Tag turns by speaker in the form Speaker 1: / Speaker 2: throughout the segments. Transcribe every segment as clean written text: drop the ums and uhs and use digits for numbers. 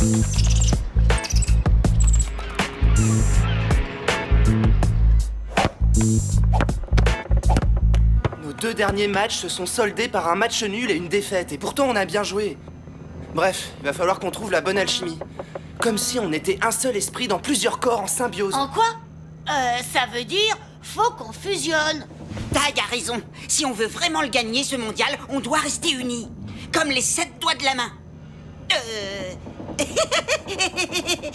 Speaker 1: Nos 2 derniers matchs se sont soldés par un match nul et une défaite, et pourtant on a bien joué. Bref, il va falloir qu'on trouve la bonne alchimie. Comme si on était un seul esprit dans plusieurs corps en symbiose.
Speaker 2: En quoi? Ça veut dire, faut qu'on fusionne.
Speaker 3: Tag a raison. Si on veut vraiment le gagner, ce mondial, on doit rester unis. Comme les 7 doigts de la main.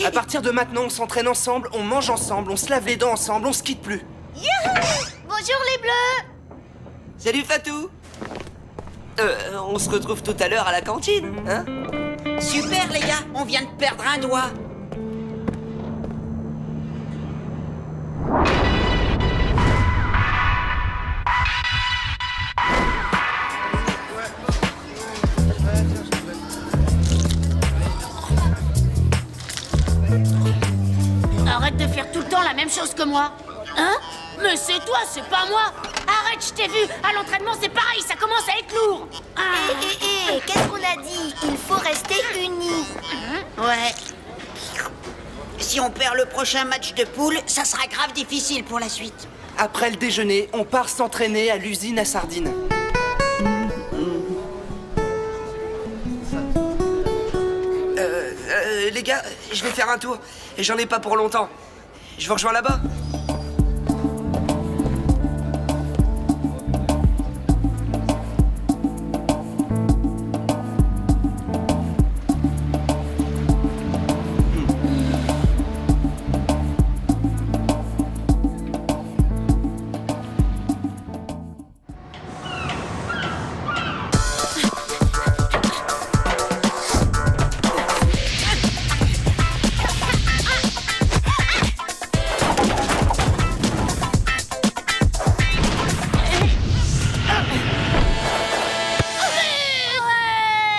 Speaker 1: À partir de maintenant, on s'entraîne ensemble, on mange ensemble, on se lave les dents ensemble, on se quitte plus.
Speaker 2: Bonjour les bleus.
Speaker 4: Salut Fatou. On se retrouve tout à l'heure à la cantine, hein?
Speaker 3: Super, les gars. On vient de perdre un doigt.
Speaker 2: Arrête de faire tout le temps la même chose que moi. Hein? Mais c'est toi, c'est pas moi. Arrête, je t'ai vu. À l'entraînement, c'est pareil, ça commence à être lourd.
Speaker 5: Qu'est-ce qu'on a dit? Il faut rester unis.
Speaker 3: Ouais. Si on perd le prochain match de poule, ça sera grave difficile pour la suite.
Speaker 1: Après le déjeuner, on part s'entraîner à l'usine à sardines.
Speaker 4: Les gars, je vais faire un tour. Et j'en ai pas pour longtemps. Je vous rejoins là-bas.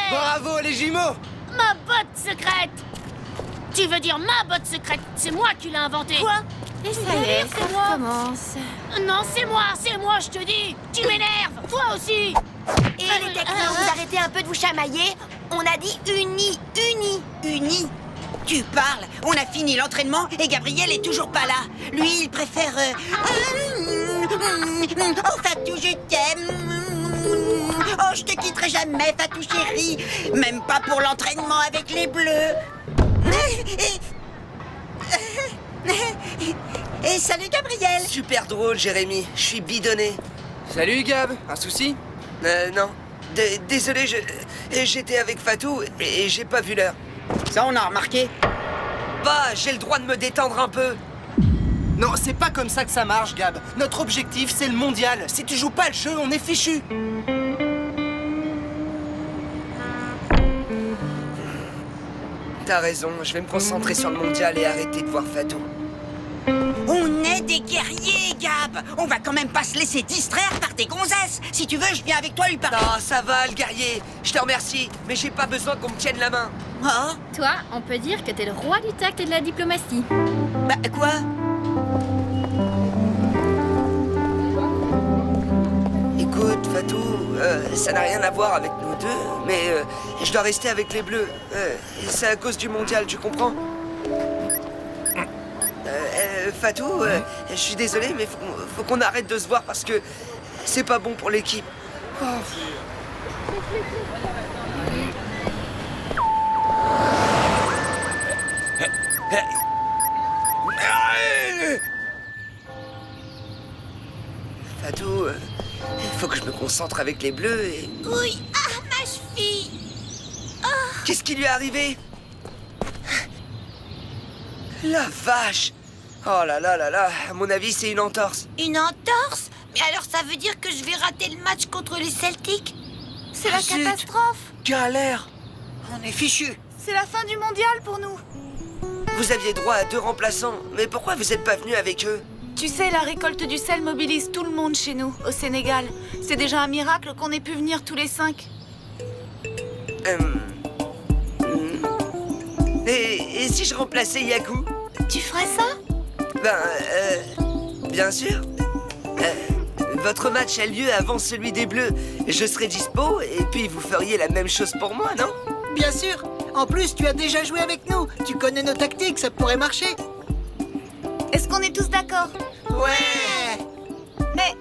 Speaker 4: Bravo les jumeaux!
Speaker 2: Ma botte secrète. Tu veux dire ma botte secrète? C'est moi qui l'ai inventée. Quoi?
Speaker 6: Et ça y est, ça recommence.
Speaker 2: Non, c'est moi, je te dis. Tu m'énerves. Toi aussi.
Speaker 5: Et les technos, vous arrêtez un peu de vous chamailler? On a dit unis, unis.
Speaker 3: Unis? Tu parles? On a fini l'entraînement et Gabriel est toujours pas là. Lui, il préfère... Oh, Fatou, je t'aime. Oh, je te quitterai jamais, Fatou chérie. Même pas pour l'entraînement avec les Bleus. Et salut, Gabriel.
Speaker 4: Super drôle, Jérémy. Je suis bidonné.
Speaker 1: Salut Gab, un souci?
Speaker 4: Non. Désolé, j'étais avec Fatou et j'ai pas vu l'heure.
Speaker 3: Ça, on a remarqué.
Speaker 4: Bah, j'ai le droit de me détendre un peu.
Speaker 1: Non, c'est pas comme ça que ça marche, Gab. Notre objectif, c'est le mondial. Si tu joues pas le jeu, on est fichu.
Speaker 4: T'as raison, je vais me concentrer sur le mondial et arrêter de voir Fatou.
Speaker 3: On est des guerriers, Gab. On va quand même pas se laisser distraire par des gonzesses. Si tu veux, je viens avec toi lui parler.
Speaker 4: Non, ça va, le guerrier. Je te remercie, mais j'ai pas besoin qu'on me tienne la main.
Speaker 3: Oh,
Speaker 6: Toi, on peut dire que t'es le roi du tact et de la diplomatie.
Speaker 3: bah quoi?
Speaker 4: Écoute, Fatou, ça n'a rien à voir avec nous deux, mais je dois rester avec les Bleus. C'est à cause du mondial, tu comprends? Fatou, je suis désolé, mais faut qu'on arrête de se voir parce que c'est pas bon pour l'équipe. Oh. Fatou, faut que je me concentre avec les Bleus et...
Speaker 5: Oui, ah, ma cheville.
Speaker 4: Qu'est-ce qui lui est arrivé? La vache! Oh là là là là, à mon avis, c'est une entorse.
Speaker 5: Une entorse? Mais alors ça veut dire que je vais rater le match contre les Celtics? C'est la
Speaker 4: Zut.
Speaker 5: catastrophe.
Speaker 4: Galère! On est fichu.
Speaker 5: C'est la fin du mondial pour nous.
Speaker 4: Vous aviez droit à 2 remplaçants, mais pourquoi vous êtes pas venu avec eux?
Speaker 7: Tu sais, la récolte du sel mobilise tout le monde chez nous, au Sénégal. C'est déjà un miracle qu'on ait pu venir tous les 5.
Speaker 4: Et si je remplaçais Yaku?
Speaker 5: Tu ferais ça?
Speaker 4: Bien sûr. Votre match a lieu avant celui des Bleus. Je serai dispo et puis vous feriez la même chose pour moi, non?
Speaker 3: Bien sûr.
Speaker 8: En plus, tu as déjà joué avec nous. Tu connais nos tactiques, ça pourrait marcher.
Speaker 7: Est-ce qu'on est tous d'accord?
Speaker 8: Ouais.
Speaker 7: Mais...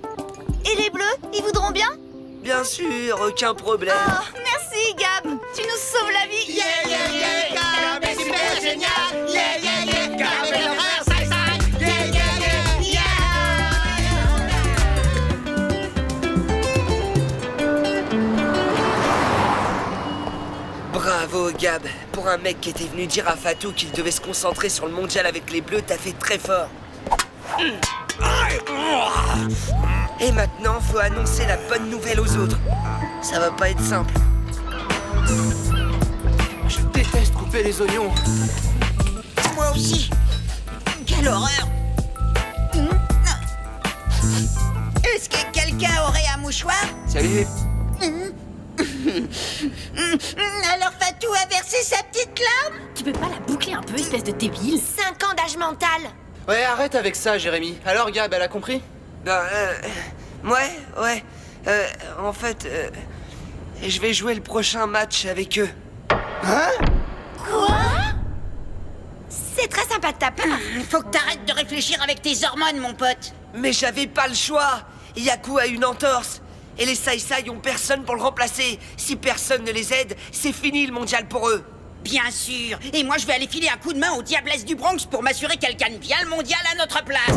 Speaker 7: Et les bleus, ils voudront bien?
Speaker 4: Bien sûr, aucun problème.
Speaker 7: Oh, merci Gab, tu nous sauves la vie.
Speaker 8: Yeah, yeah, yeah, Gab est super génial. Yeah, yeah, yeah, Gab est le frère Sai-Sai. Yeah, yeah, yeah,
Speaker 4: Bravo, Gab. Pour un mec qui était venu dire à Fatou qu'il devait se concentrer sur le mondial avec les bleus, t'as fait très fort. Et maintenant, faut annoncer la bonne nouvelle aux autres. Ça va pas être simple.
Speaker 1: Je déteste couper les oignons.
Speaker 3: Moi aussi. Quelle horreur. Est-ce que quelqu'un aurait un mouchoir?
Speaker 1: Salut.
Speaker 3: Alors Fatou a versé sa petite larme?
Speaker 6: Tu peux pas la boucler un peu, espèce de débile?
Speaker 5: 5 ans d'âge mental.
Speaker 1: Ouais, arrête avec ça, Jérémy. Alors, Gab, elle a compris?
Speaker 4: Ouais. En fait, je vais jouer le prochain match avec eux.
Speaker 5: C'est très sympa de ta part.
Speaker 3: Faut que t'arrêtes de réfléchir avec tes hormones, mon pote.
Speaker 4: Mais j'avais pas le choix. Yaku a une entorse. Et les Sai-Sai ont personne pour le remplacer. Si personne ne les aide, c'est fini le mondial pour eux.
Speaker 3: Bien sûr. Et moi, je vais aller filer un coup de main aux Diablesses du Bronx pour m'assurer qu'elles gagnent bien le mondial à notre place.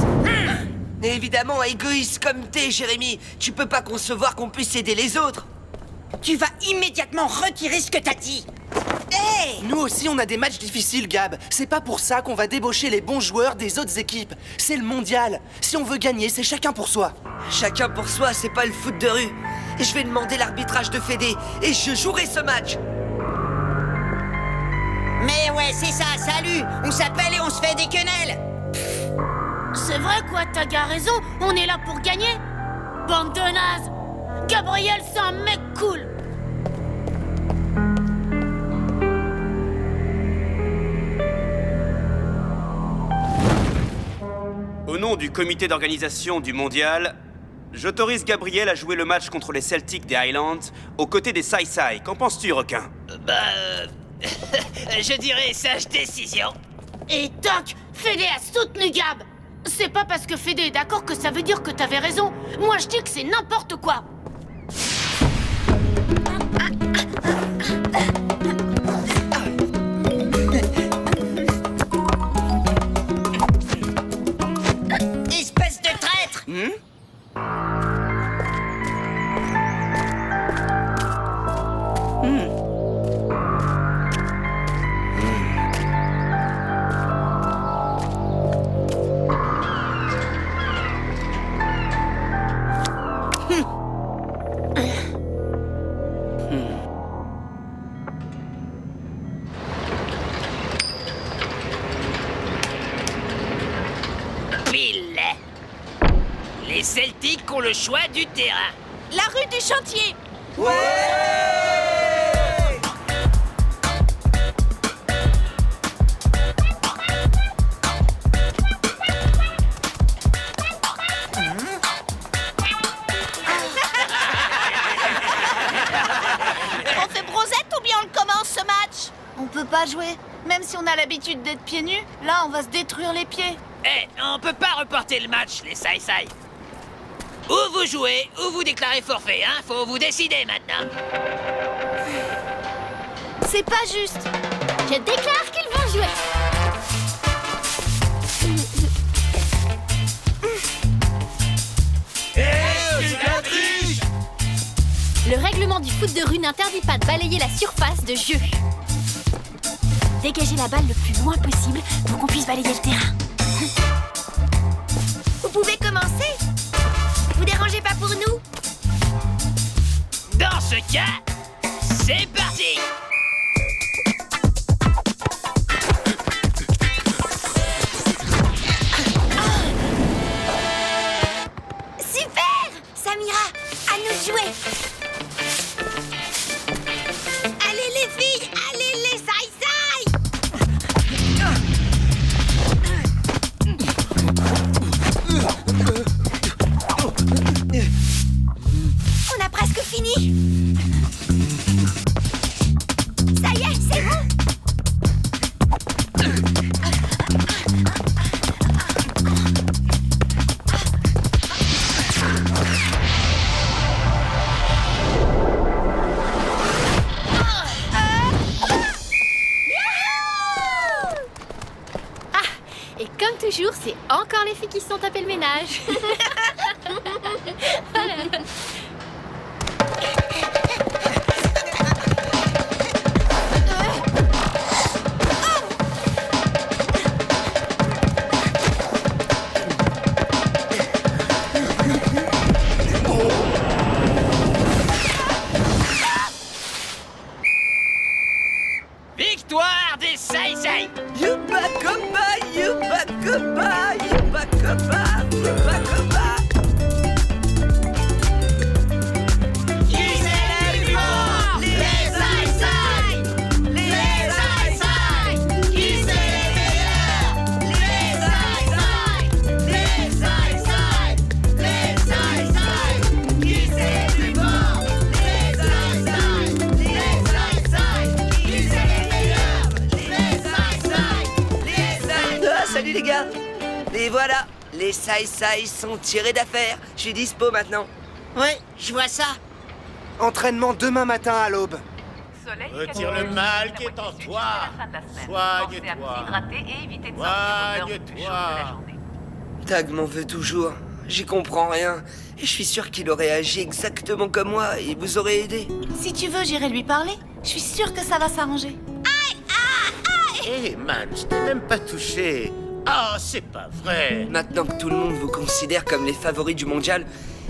Speaker 4: Mais évidemment, égoïste comme t'es, Jérémy, tu peux pas concevoir qu'on puisse aider les autres.
Speaker 3: Tu vas immédiatement retirer ce que t'as dit. Hé!
Speaker 1: Nous aussi, on a des matchs difficiles, Gab. C'est pas pour ça qu'on va débaucher les bons joueurs des autres équipes. C'est le mondial. Si on veut gagner, c'est chacun pour soi.
Speaker 4: Chacun pour soi, c'est pas le foot de rue. Je vais demander l'arbitrage de Fédé et je jouerai ce match.
Speaker 3: Mais ouais, c'est ça, salut. On s'appelle et on se fait des quenelles.
Speaker 2: C'est vrai quoi, Taga a raison, on est là pour gagner. Bande de nazes. Gabriel, c'est un mec cool.
Speaker 9: Au nom du comité d'organisation du mondial, j'autorise Gabriel à jouer le match contre les Celtics des Highlands aux côtés des Sai-Sai. Qu'en penses-tu, requin?
Speaker 10: Je dirais sage décision.
Speaker 2: Et toc, Fédé a soutenu Gab. C'est pas parce que Fédé est d'accord que ça veut dire que t'avais raison. Moi je dis que c'est n'importe quoi.
Speaker 3: Espèce de traître.
Speaker 10: Pile. Les Celtics ont le choix du terrain.
Speaker 5: La rue du chantier. On fait brosette ou bien on le commence ce match?
Speaker 7: On peut pas jouer. Même si on a l'habitude d'être pieds nus, là on va se détruire les pieds.
Speaker 10: Eh, on peut pas reporter le match, les Sai-Sai. Ou vous jouez, ou vous déclarez forfait, hein. Faut vous décider maintenant.
Speaker 6: C'est pas juste. Je déclare qu'ils vont jouer. Le règlement du foot de rue n'interdit pas de balayer la surface de jeu. Dégagez la balle le plus loin possible pour qu'on puisse balayer le terrain.
Speaker 5: Vous pouvez commencer. Vous dérangez pas pour nous?
Speaker 10: Dans ce cas, c'est parti.
Speaker 5: Super! Samira, à nous de jouer. Allez les filles, allez les Sai-Sai! On a presque fini.
Speaker 6: comme toujours, c'est encore les filles qui se sont tapées le ménage.
Speaker 10: Victoire des Sai-Sai!
Speaker 4: Yubakoba, Yubakoba, Yubakoba, Yubakoba.
Speaker 8: Qui c'est les plus forts? Les Sai-Sai! Les Sai-Sai! Qui c'est les meilleurs? Les Sai-Sai! Les Sai-Sai! Les Sai-Sai! Qui c'est les plus forts? Les Sai-Sai! Les Sai-Sai! Qui c'est les meilleurs? Les Sai-Sai! Les Sai-Sai!
Speaker 4: Ah, salut les gars. Et voilà, les Sai-Sai sont tirés d'affaire. Je suis dispo maintenant.
Speaker 3: Ouais, je vois ça.
Speaker 1: Entraînement demain matin à l'aube.
Speaker 8: Retire le mal qui est en toi. Soigne-toi. Soigne-toi.
Speaker 4: Tag m'en veut toujours. J'y comprends rien. Et je suis sûr qu'il aurait agi exactement comme moi et vous aurait aidé.
Speaker 7: Si tu veux, j'irai lui parler. Je suis sûre que ça va s'arranger.
Speaker 8: Hé, man, je t'ai même pas touché. Ah, c'est pas vrai.
Speaker 4: Maintenant que tout le monde vous considère comme les favoris du mondial,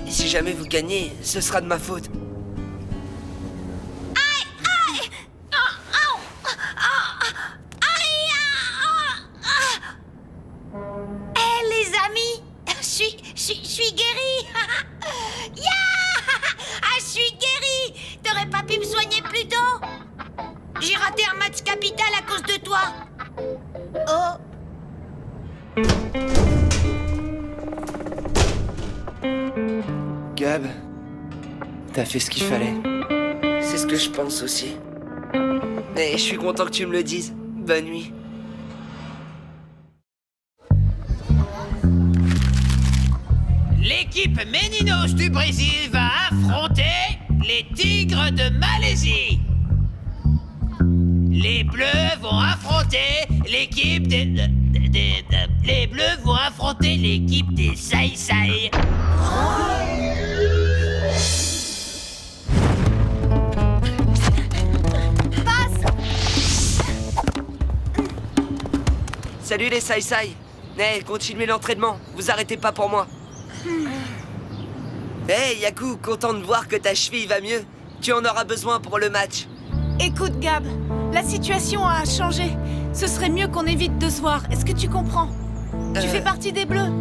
Speaker 4: et si jamais vous gagnez, ce sera de ma faute.
Speaker 5: Hé, les amis, je suis guérie. Ya! Ah, je suis guérie. T'aurais pas pu me soigner plus tôt? J'ai raté un match capital à cause de toi. Oh.
Speaker 1: Gab, t'as fait ce qu'il fallait.
Speaker 4: C'est ce que je pense aussi. Et je suis content que tu me le dises. Bonne nuit.
Speaker 10: L'équipe Meninos du Brésil va affronter les Tigres de Malaisie. Les Bleus vont affronter l'équipe les Bleus vont affronter l'équipe des Sai-Sai.
Speaker 4: Salut les Sai-Sai. Continuez l'entraînement. Vous arrêtez pas pour moi. Yaku, content de voir que ta cheville va mieux. Tu en auras besoin pour le match.
Speaker 7: Écoute, Gab, la situation a changé. Ce serait mieux qu'on évite de se voir. Est-ce que tu comprends? Tu fais partie des Bleus.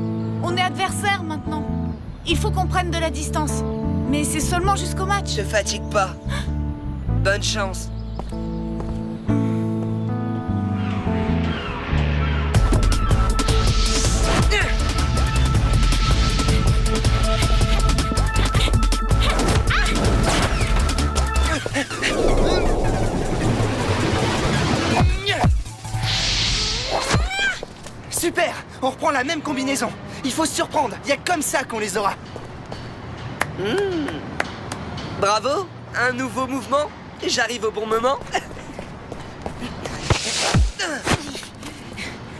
Speaker 7: On est adversaires maintenant. Il faut qu'on prenne de la distance. Mais c'est seulement jusqu'au match.
Speaker 4: Te fatigue pas. Bonne chance.
Speaker 1: Super! On reprend la même combinaison. Il faut se surprendre. Il y a comme ça qu'on les aura.
Speaker 4: Bravo. Un nouveau mouvement. J'arrive au bon moment.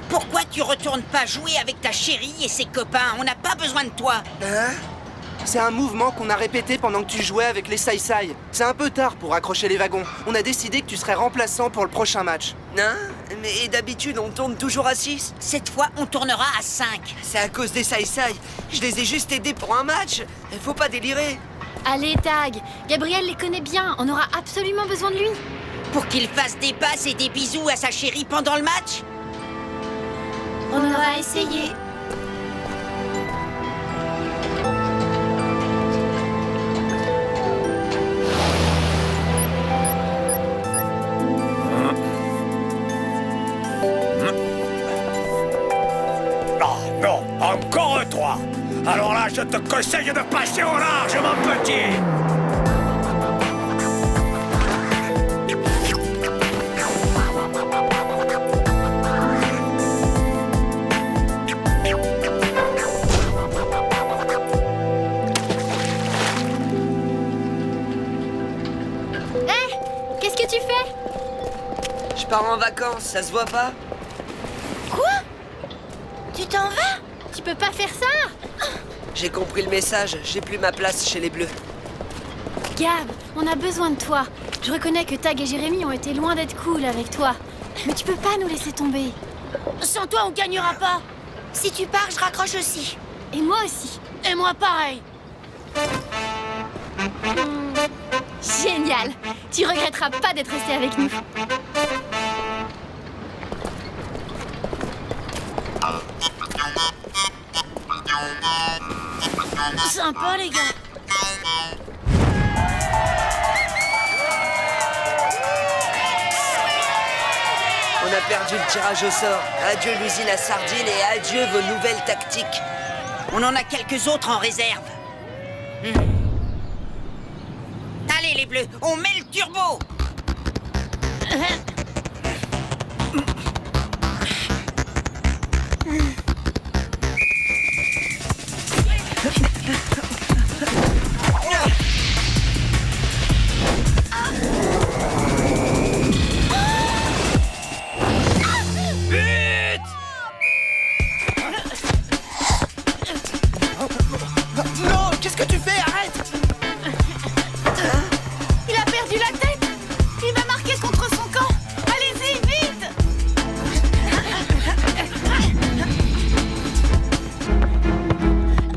Speaker 3: Pourquoi tu retournes pas jouer avec ta chérie et ses copains? On n'a pas besoin de toi.
Speaker 1: Hein? C'est un mouvement qu'on a répété pendant que tu jouais avec les Sai-Sai. C'est un peu tard pour accrocher les wagons. On a décidé que tu serais remplaçant pour le prochain match.
Speaker 4: Non, mais d'habitude on tourne toujours à 6.
Speaker 3: Cette fois, on tournera à 5.
Speaker 4: C'est à cause des Sai-Sai. Je les ai juste aidés pour un match. Faut pas délirer.
Speaker 6: Allez, Tag, Gabriel les connaît bien. On aura absolument besoin de lui.
Speaker 3: Pour qu'il fasse des passes et des bisous à sa chérie pendant le match?
Speaker 6: On aura essayé.
Speaker 8: Non, encore toi. Alors là, je te conseille de passer au large, mon petit.
Speaker 6: Qu'est-ce que tu fais?
Speaker 4: Je pars en vacances, ça se voit pas?
Speaker 6: Quoi?
Speaker 5: Tu t'en vas?
Speaker 6: Tu peux pas faire ça?
Speaker 4: J'ai compris le message, j'ai plus ma place chez les Bleus.
Speaker 6: Gab, on a besoin de toi. Je reconnais que Tag et Jérémy ont été loin d'être cool avec toi. Mais tu peux pas nous laisser tomber.
Speaker 2: Sans toi, on gagnera pas.
Speaker 5: Si tu pars, je raccroche aussi.
Speaker 6: Et moi aussi.
Speaker 2: Et moi, pareil.
Speaker 6: Génial. Tu regretteras pas d'être resté avec nous.
Speaker 2: Sympa, les gars.
Speaker 4: On a perdu le tirage au sort. Adieu l'usine à sardines et adieu vos nouvelles tactiques.
Speaker 3: On en a quelques autres en réserve. Allez les bleus, on met le turbo.
Speaker 1: Non, qu'est-ce que tu fais? Arrête!
Speaker 7: Il a perdu la tête. Il va marquer contre son camp. Allez-y, vite!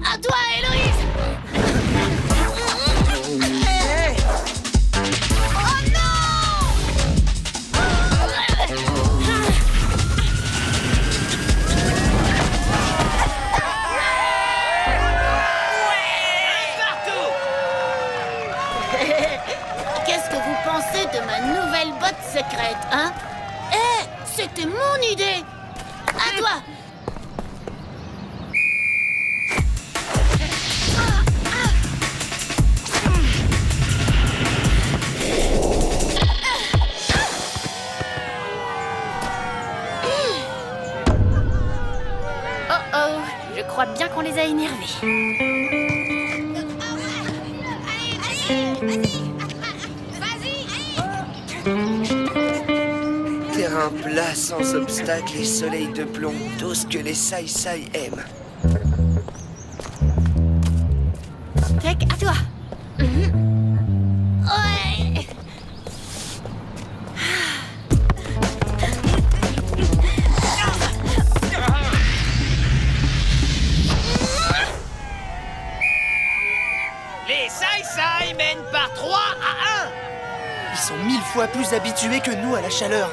Speaker 2: À toi, Héloïse.
Speaker 5: Oh non!
Speaker 2: Qu'est-ce que vous pensez de ma nouvelle botte secrète, hein? Eh, c'était mon idée. À toi.
Speaker 6: Oh oh, je crois bien qu'on les a énervés.
Speaker 4: Terrain plat sans obstacle et soleil de plomb, tout ce que les Sai-Sai aiment.
Speaker 6: Tech, à toi.
Speaker 2: Ouais.
Speaker 10: Les Sai-Sai mènent par 3 à 1.
Speaker 1: Ils sont 1000 fois plus habitués que nous à la chaleur.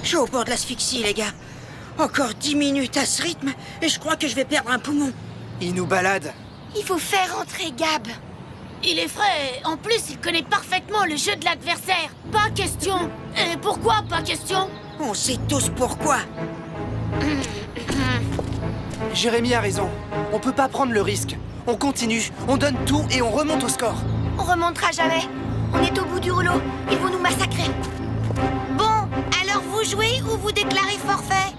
Speaker 3: Je suis au bord de l'asphyxie, les gars. Encore 10 minutes à ce rythme et je crois que je vais perdre un poumon.
Speaker 1: Ils nous baladent.
Speaker 5: Il faut faire entrer Gab.
Speaker 2: Il est frais. En plus, il connaît parfaitement le jeu de l'adversaire. Pas question. Et pourquoi pas question?
Speaker 3: On sait tous pourquoi.
Speaker 1: Jérémy a raison. On peut pas prendre le risque. On continue, on donne tout et on remonte au score.
Speaker 5: On remontera jamais. On est au bout du rouleau. Ils vont nous massacrer. Bon, alors vous jouez ou vous déclarez forfait?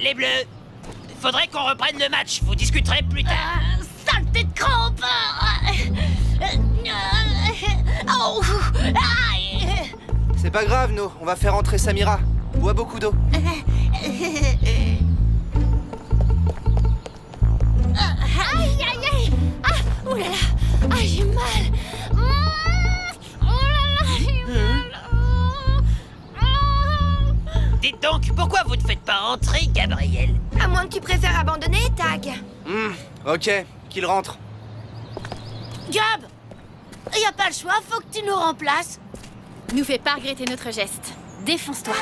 Speaker 10: Les Bleus, faudrait qu'on reprenne le match. Vous discuterez plus tard.
Speaker 2: Saleté de crampe. Oh. Aïe.
Speaker 1: C'est pas grave, No. On va faire entrer Samira. Bois beaucoup d'eau.
Speaker 6: Aïe, aïe, aïe. Ah, oh là là. Ah, j'ai mal. Oh là là, j'ai mal.
Speaker 10: Dites donc, pourquoi vous ne faites pas rentrer Gabriel?
Speaker 5: À moins que tu préfères abandonner, Tag.
Speaker 1: Ok, qu'il rentre.
Speaker 2: Gab, y a pas le choix. Faut que tu nous remplaces.
Speaker 6: Nous fais pas regretter notre geste. Défonce-toi.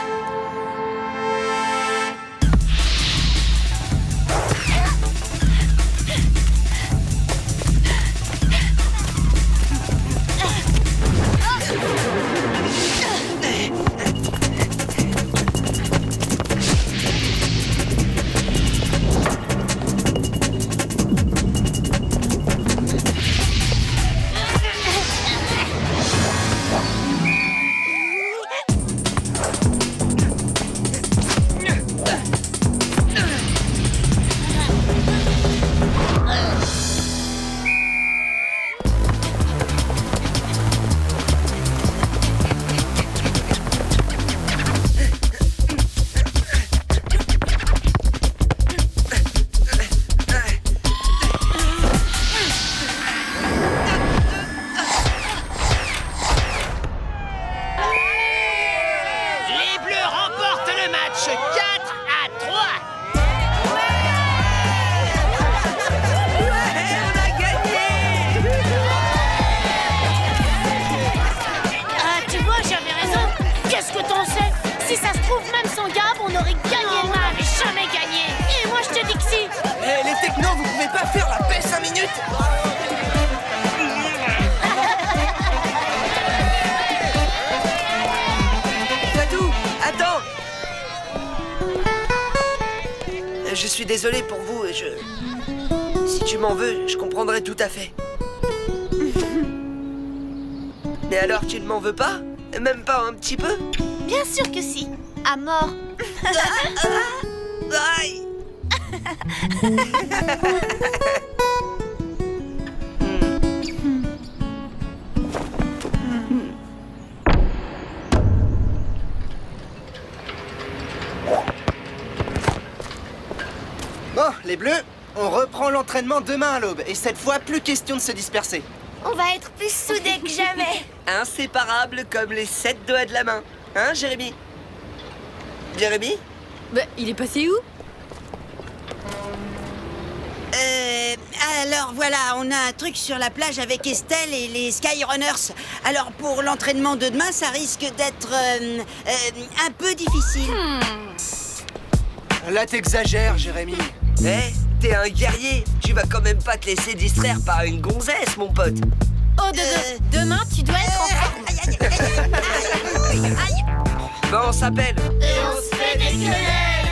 Speaker 4: Fatou, attends! Je suis désolé pour vous, si tu m'en veux, je comprendrai tout à fait. Mais alors, tu ne m'en veux pas? Même pas un petit peu?
Speaker 6: Bien sûr que si. À mort.
Speaker 4: Aïe!
Speaker 1: Bon, les bleus, on reprend l'entraînement demain à l'aube. Et cette fois, plus question de se disperser.
Speaker 6: On va être plus soudés que jamais.
Speaker 4: Inséparables comme les 7 doigts de la main. Hein, Jérémy? Jérémy?
Speaker 11: Bah, il est passé où?
Speaker 3: Alors voilà, on a un truc sur la plage avec Estelle et les Skyrunners. Alors pour l'entraînement de demain, ça risque d'être un peu difficile.
Speaker 1: Là, t'exagères, Jérémy.
Speaker 4: Eh, t'es un guerrier. Tu vas quand même pas te laisser distraire par une gonzesse, mon pote.
Speaker 6: Oh, demain, tu dois être en forme.
Speaker 3: Aïe, aïe, aïe, aïe, aïe.
Speaker 4: Bon, on s'appelle.
Speaker 2: Et on se fait des querelles.